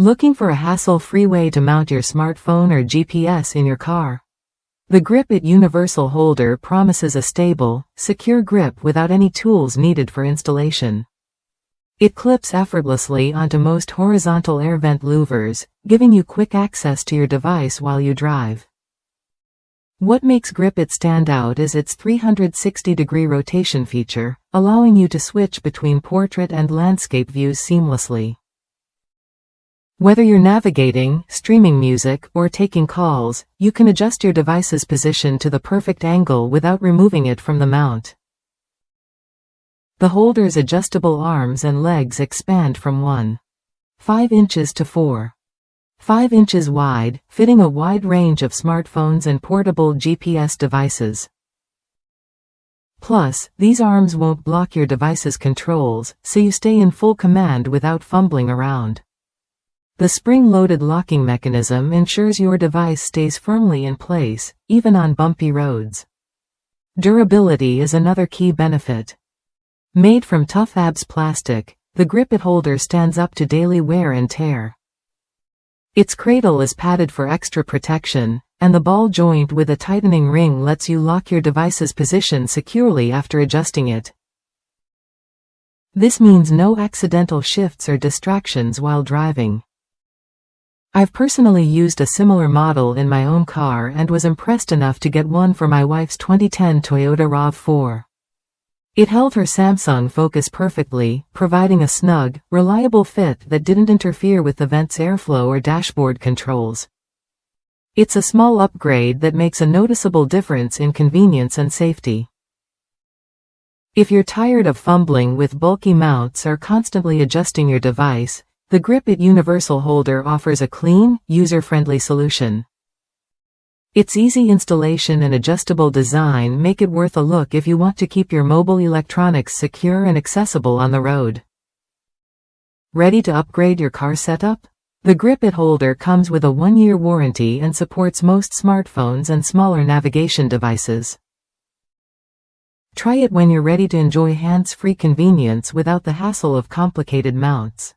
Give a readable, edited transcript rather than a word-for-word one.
Looking for a hassle-free way to mount your smartphone or GPS in your car? The Grip It Universal Holder promises a stable, secure grip without any tools needed for installation. It clips effortlessly onto most horizontal air vent louvers, giving you quick access to your device while you drive. What makes Grip It stand out is its 360-degree rotation feature, allowing you to switch between portrait and landscape views seamlessly. Whether you're navigating, streaming music, or taking calls, you can adjust your device's position to the perfect angle without removing it from the mount. The holder's adjustable arms and legs expand from 1.5 inches to 4.5 inches wide, fitting a wide range of smartphones and portable GPS devices. Plus, these arms won't block your device's controls, so you stay in full command without fumbling around. The spring-loaded locking mechanism ensures your device stays firmly in place, even on bumpy roads. Durability is another key benefit. Made from tough ABS plastic, the Grip It holder stands up to daily wear and tear. Its cradle is padded for extra protection, and the ball joint with a tightening ring lets you lock your device's position securely after adjusting it. This means no accidental shifts or distractions while driving. I've personally used a similar model in my own car and was impressed enough to get one for my wife's 2010 Toyota RAV4. It held her Samsung focus perfectly, providing a snug, reliable fit that didn't interfere with the vent's airflow or dashboard controls. It's a small upgrade that makes a noticeable difference in convenience and safety. If you're tired of fumbling with bulky mounts or constantly adjusting your device, the Grip It Universal Holder offers a clean, user-friendly solution. Its easy installation and adjustable design make it worth a look if you want to keep your mobile electronics secure and accessible on the road. Ready to upgrade your car setup? The Grip It holder comes with a 1-year warranty and supports most smartphones and smaller navigation devices. Try it when you're ready to enjoy hands-free convenience without the hassle of complicated mounts.